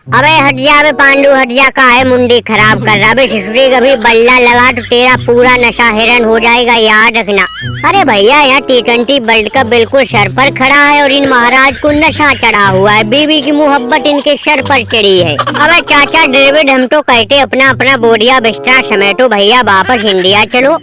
अबे हट जा बे पांडु, हट जा, का है मुंडी खराब कर रहा बे ससुरी, कभी बल्ला लगा तो तेरा पूरा नशा हिरन हो जाएगा, याद रखना। अरे भैया यहाँ T20 वर्ल्ड कप बिल्कुल सर पर खड़ा है और इन महाराज को नशा चढ़ा हुआ है, बीवी की मोहब्बत इनके सर पर चढ़ी है। अबे चाचा डेविड, हम तो कहते अपना अपना बोरिया बिस्तरा समेटो भैया, वापस इंडिया चलो।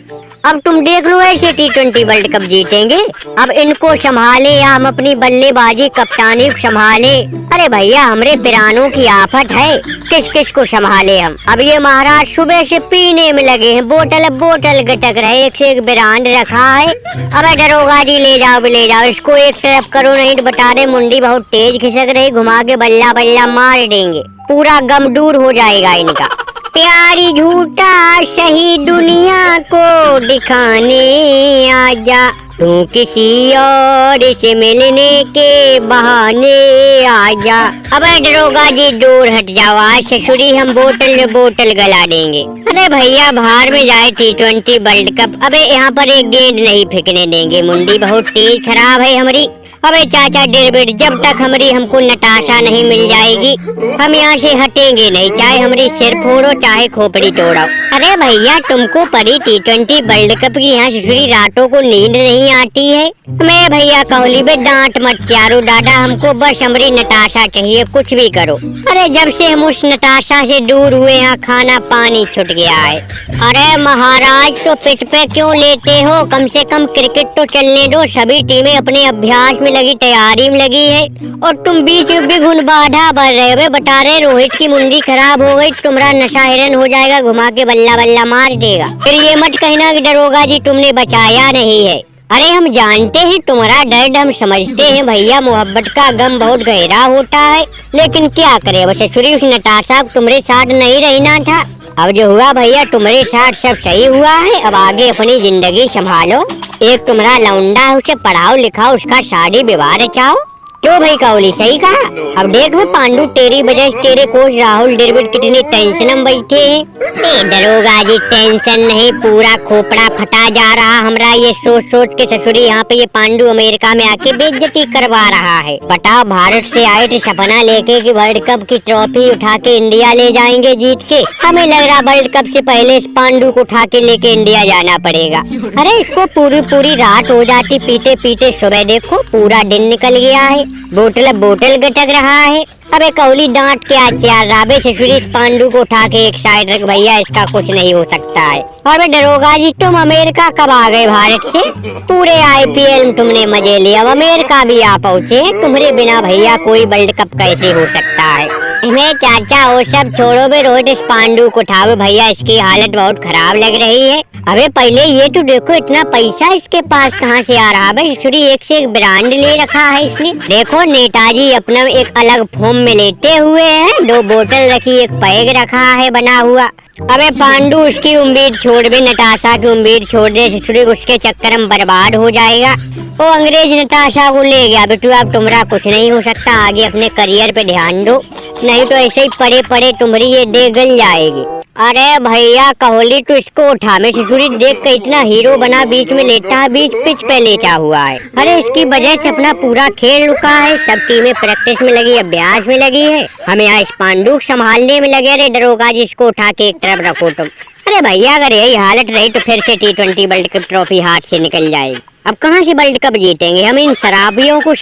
अब तुम देख लो ऐसे T20 वर्ल्ड कप जीतेंगे। अब इनको संभाले या हम अपनी बल्लेबाजी कप्तानी संभाले? अरे भैया हमरे पिरानों की आफत है, किस किस को संभाले हम। अब ये महाराज सुबह से पीने में लगे हैं, बोतल बोतल गटक रहे, एक से एक ब्रांड रखा है। अबे दरोगा जी ले जाओ ले जाओ, इसको एक तरफ करो, नहीं तो बता रहे मुंडी बहुत तेज खिसक रही, घुमा के बल्ला बल्ला मार देंगे, पूरा गम दूर हो जाएगा इनका। प्यारी झूठा सही दुनिया को दिखाने आजा, तू किसी और से मिलने के बहाने आजा। अबे दरोगा जी दूर हट जाओ, आज ससुरी हम बोतल में बोतल गला देंगे। अरे भैया बाहर में जाए T20 वर्ल्ड कप, अबे यहाँ पर एक गेंद नहीं फेंकने देंगे, मुंडी बहुत तेज खराब है हमारी। अबे चाचा डेविड, जब तक हमारी हमको नताशा नहीं मिल जाएगी हम यहाँ से हटेंगे नहीं, चाहे हमारी सिर फोड़ो चाहे खोपड़ी तोड़ो। अरे भैया तुमको परी T20 वर्ल्ड कप की यहाँ ससुरी रातों को नींद नहीं आती है? मैं भैया कहली बे डांट मत चारो दादा, हमको बस हमारी नताशा चाहिए, कुछ भी करो। अरे जब से हम उस नताशा से दूर हुए यहाँ खाना पानी छूट गया है। अरे महाराज तो पिच पे क्यों लेते हो, कम से कम क्रिकेट तो चलने दो, सभी टीमें अपने अभ्यास में लगी, तैयारी में लगी है और तुम बीच में बिगुन बाधा भर रहे हो। बता रहे रोहित की मुंडी खराब हो गई, तुम्हारा नशा हिरन हो जाएगा, घुमा के बल्ला बल्ला मार देगा। फिर ये मत कहना कि दरोगा जी तुमने बचाया नहीं है। अरे हम जानते हैं तुम्हारा दर्द, हम समझते हैं भैया, मोहब्बत का गम बहुत गहरा होता है, लेकिन क्या करे बस ससुरी उस नताशा तुम्हारे साथ नहीं रहना था। अब जो हुआ भैया तुम्हारे साथ सब सही हुआ है, अब आगे अपनी जिंदगी संभालो। एक तुम्हारा लौंडा है, उसे पढ़ाओ लिखाओ, उसका शादी विवाह रचाओ। क्यों भाई कौली, सही कहा। अब देख लो पांडु, तेरी वजह से तेरे कोच राहुल डेविड कितनी टेंशन में बैठे हैं। दरोगा जी टेंशन नहीं, पूरा खोपड़ा फटा जा रहा हमरा, ये सोच सोच के ससुरी यहाँ पे ये पांडु अमेरिका में आके बेइज्जती करवा रहा है। बताओ भारत से आए थे सपना लेके कि वर्ल्ड कप की ट्रॉफी उठा के इंडिया ले जाएंगे जीत के, हमें लग रहा वर्ल्ड कप से पहले इस पांडु को उठा के लेके इंडिया जाना पड़ेगा। अरे इसको पूरी पूरी रात हो जाती पीते पीते, सुबह देखो पूरा दिन निकल गया है, बोतल बोतल गटक रहा है। अबे कौली डांट के आचार राबे ससुरी, इस पांडु को उठा के एक साइड रख भैया, इसका कुछ नहीं हो सकता है। और दरोगा जी तुम अमेरिका कब आ गए भारत से? पूरे IPL में तुमने मजे लिए, अब अमेरिका भी आ पहुँचे, तुम्हारे बिना भैया कोई वर्ल्ड कप कैसे हो सकता है। मैं चाचा वो सब छोड़ो बे, रोहित इस पांडु को उठाओ भैया, इसकी हालत बहुत खराब लग रही है। अबे पहले ये तो देखो इतना पैसा इसके पास कहाँ से आ रहा है, ससुरी एक से एक ब्रांड ले रखा है इसने। देखो नेताजी अपना एक अलग फॉर्म में लेटे हुए हैं, 2 बोतल रखी, एक पैग रखा है बना हुआ। अबे पांडु उसकी उम्मीद छोड़ दे, नताशा की उम्मीद छोड़ दे, ससुरी उसके चक्कर में बर्बाद हो जाएगा। वो अंग्रेज नताशा को ले गया, बेटू अब तुम्हारा कुछ नहीं हो सकता, आगे अपने करियर पे ध्यान दो, नहीं तो ऐसे ही पड़े पड़े तुम्हारी ये दे गल जाएगी। अरे भैया कहोली तो इसको उठा, मैं ससुरी देख के इतना हीरो बना बीच में लेटा है, बीच पिच पे लेटा हुआ है। अरे इसकी वजह से अपना पूरा खेल रुका है, सब टीमें प्रैक्टिस में लगी, अभ्यास में लगी है, हम यहाँ इस पांडु संभालने में लगे। अरे दरोगा जी इसको उठा के एक तरफ रखो तुम। अरे भैया अगर यही हालत रही तो फिर से T20 वर्ल्ड कप ट्रॉफी हाथ से निकल जाएगी। अब कहाँ से वर्ल्ड कप जीतेंगे हम, इन शराबियों को